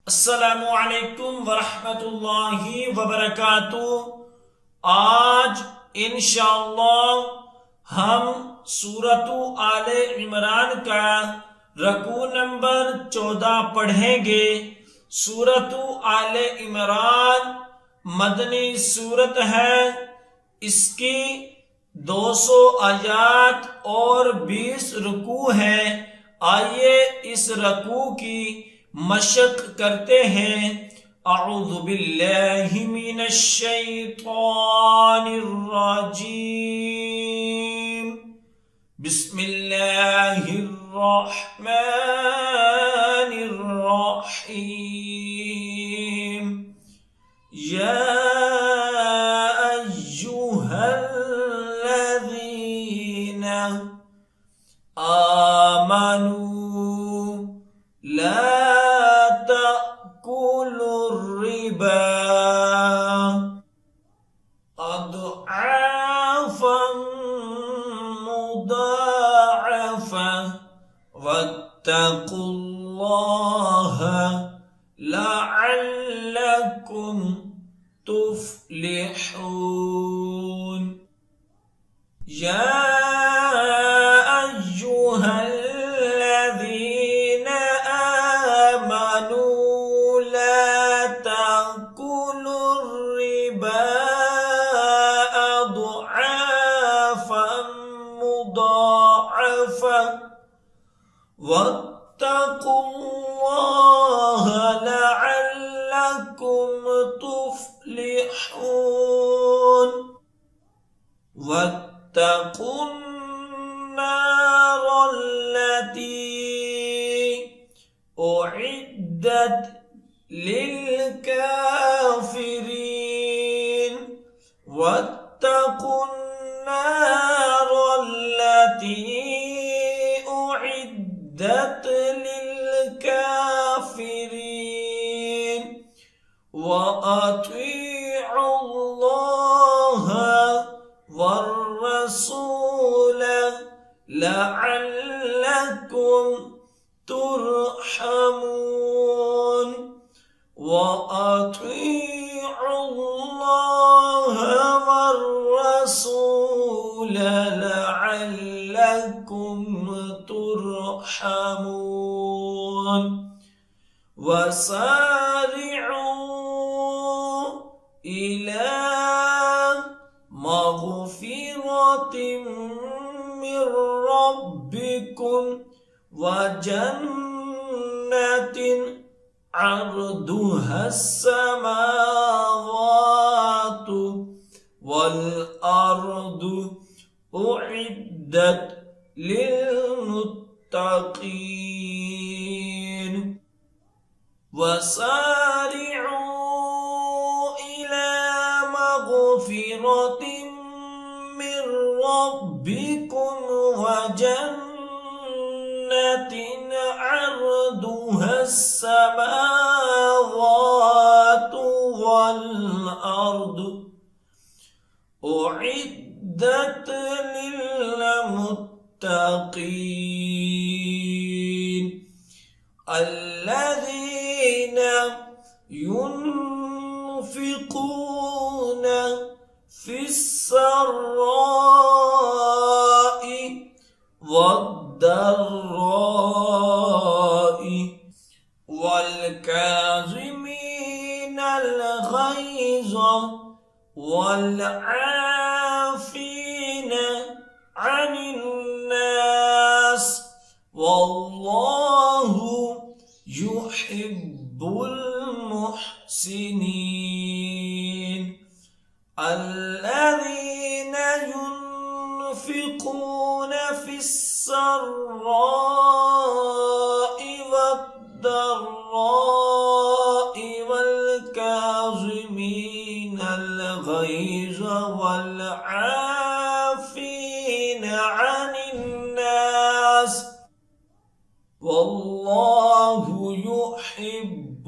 अस्सलामुअलैकुम वरहमतुल्लाहि वबरकातुह। आज इंशाअल्लाह हम सूरत आले इमरान का रकू नंबर 14 पढ़ेंगे। सूरत आले इमरान मदनी सूरत है। इसकी 200 आयात और 20 रुकू है। आइए इस रकू की मशक करते हैं। अऊज़ु बिल्लाहि मिनश शैतानिर रजीम। बिस्मिल्लाहिर रहमानिर रहीम। या अय्युहल्लज़ीना आमनू ला वत्तकुल्लाह लअल्लकुम तुफ्लिहून। या अय्युहल्लज़ीना आमनू ला ताकुलुर रिबा अضعافا मुضाअफा वत्तकुल्लाह लअल्लकुम तुफ्लिहून। वत्तकुन्नारल्लती उइद्दत लिलकाफिरीन। वत्तकुन्नारल्लती उइद्दत लिलकाफिरीन। वअतीउल्लाह वर्रसूल लअल्लकुम तुरहमून। वअतीउल्लाह वर्रसूल लअल्लकुम तुरहमून। वसारि'ू इला मग़फ़िरतिम मिर रब्बिकुम व जन्नतिन अर्दुहस समावातु वल अर्दु उइद्दत लिलमुत्तक़ीन। वसारि'ू इला मग़फ़िरतिम मिर रब्बिकुम व जन्नतिन अर्दुहस समावातु वल अर्दु उइद्दत लिलमुत्तक़ीन। الذين ينفقون في السراء والضراء والكاظمين الغيظ والعافين عن الناس والله يحب المحسنين. الذين ينفقون في السراء والضراء والكاظمين الغيظ والعافين عن الناس والله يحب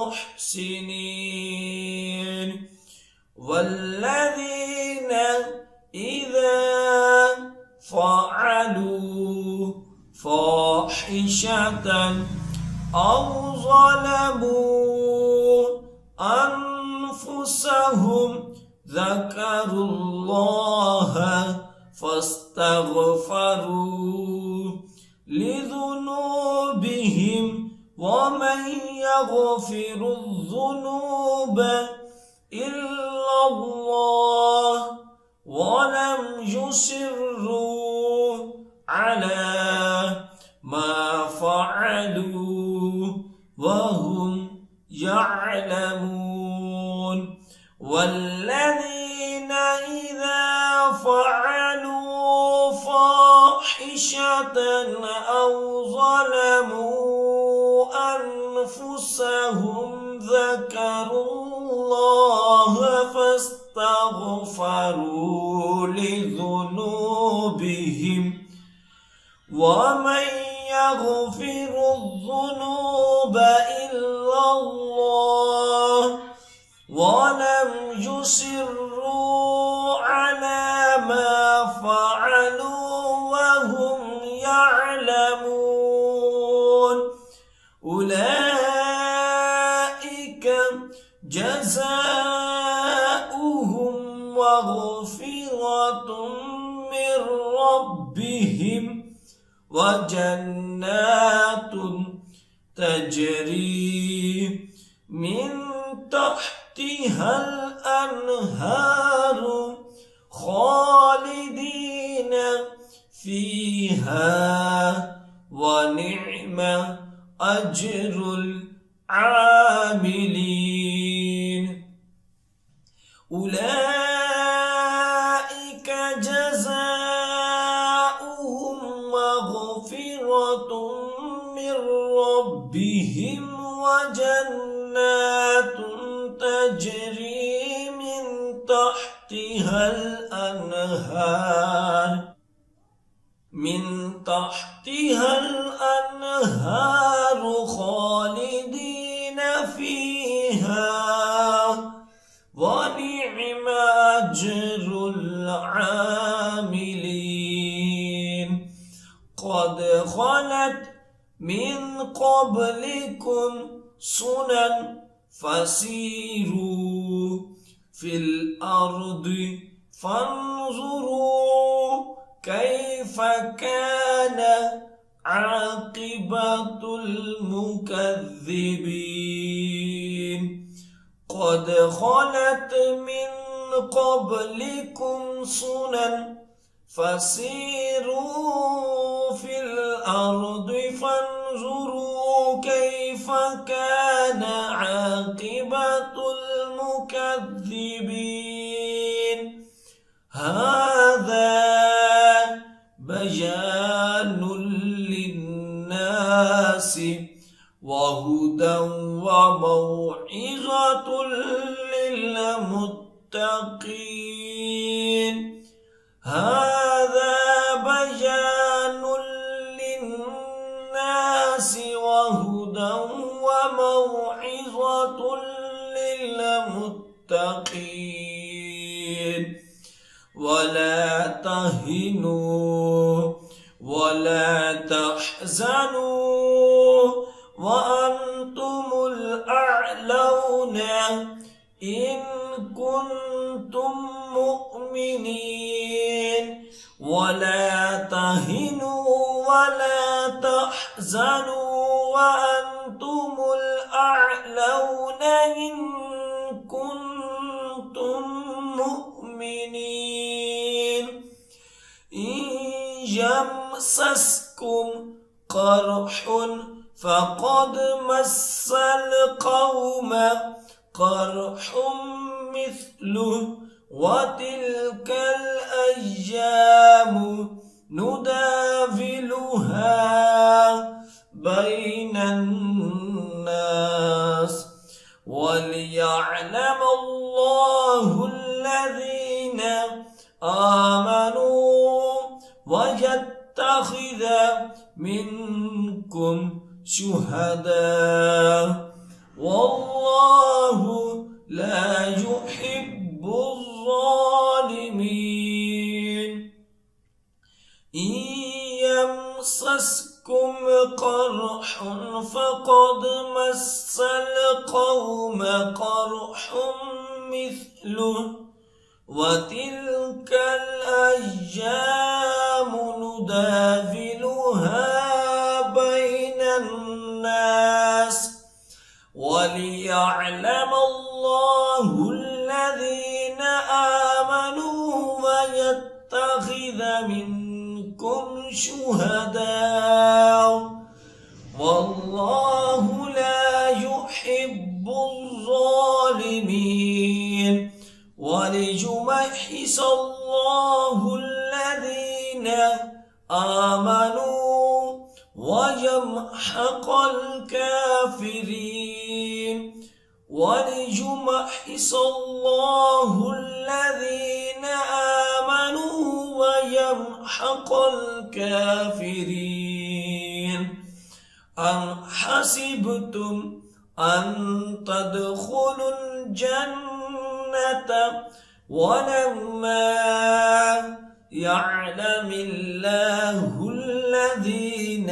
المحسنين. والذين إذا فعلوا فاحشة أو ظلموا أنفسهم ذكروا الله فاستغفروا لذنوبهم ومن يغفر الذنوب إلا الله ولم يصروا على ما فعلوا وهم يعلمون والذين إذا فعلوا فاحشة أو ظلموا أنفسهم ذكروا الله فاستغفروا لذنوبهم ومن يغفر الذنوب إلا الله ولم يصروا على ما فعلوا وهم يعلمون أولئك جزاؤهم مغفرة من ربهم وجنات تجري من تحتها الأنهار خالدين فيها ونعم أجر العاملين أولئك جزاؤهم مغفرة من ربهم وجنات تجري من تحتها الأنهار خالدين فيها ونعم أجر العاملين قد خلت من قبلكم سنن فسيروا في الأرض فانظروا كيف كان عاقبة المكذبين قد خلت من قبلكم سنن فسيروا في الأرض فانظروا كيف كان عاقبة المكذبين هذا بيان للناس وهدى وموعظة للمتقين هذا بيان للناس وهدى وموعظة للمتقين ولا تهنوا ولا تحزنوا وأنتم الأعلون إن كنتم مؤمنين ولا تهنوا ولا تحزنوا وأنتم الأعلون إن كنتم مؤمنين إن يمسسكم قرح فقد مس القوم قرح مثله وتلك الأيام نداولها بين الناس وليعلم الله الذين آمنوا ويتخذ منكم شهداء والله لا يحب الظالمين إن يمسسكم قرح فقد مس القوم قرح مثله وتلك الأيام نداولها بين الناس وليعلم الله الذين آمنوا ويتخذ منكم شهداء والله لا يحب الظالمين وليمحص الله الذين آمنوا ويمحق الكافرين وليمحص الله الذين آمنوا ويمحق الكافرين أم حسبتم أن تدخلوا الجنة ولما يعلم الله الذين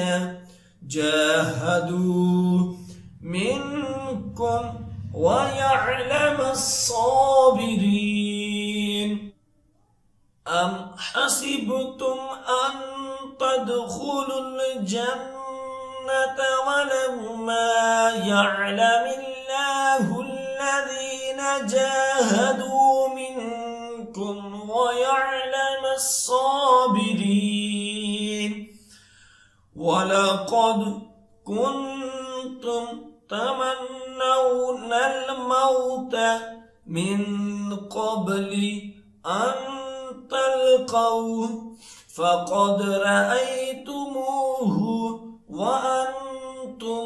جاهدوا منكم ويعلم الصابرين أم حسبتم أن تدخلوا الجنة ولما يعلم الله الذين جاهدوا منكم ويعلم الصابرين ولقد كنتم تمنون الموت من قبل أن تلقوه فقد رأيتموه وأنتم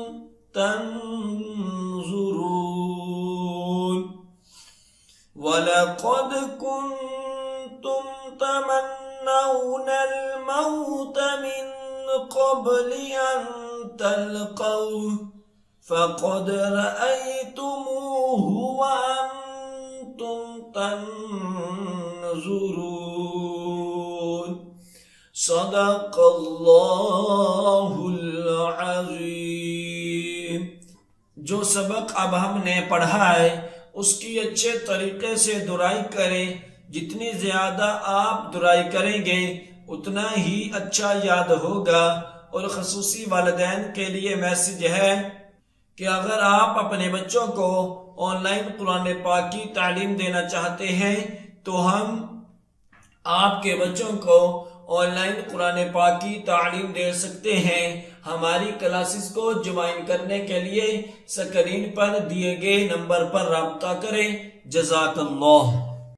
تنظرون ولقد كنتم تمنون الموت من قبل أن تلقوه فقد رأيتموه وأنتم تنظرون صدق الله العظीम। जो सबक अब हमने पढ़ा है उसकी अच्छे तरीके से दुराई करें। जितनी ज्यादा आप दुराई करेंगे उतना ही अच्छा याद होगा। और खसूसी वालिदैन के लिए मैसेज है कि अगर आप अपने बच्चों को ऑनलाइन कुरान पाक की तालीम देना चाहते हैं तो हम आपके बच्चों को ऑनलाइन कुरान पाक की तालीम दे सकते हैं। हमारी क्लासेस को ज्वाइन करने के लिए स्क्रीन पर दिए गए नंबर पर राब्ता करें। जज़ाकल्लाह।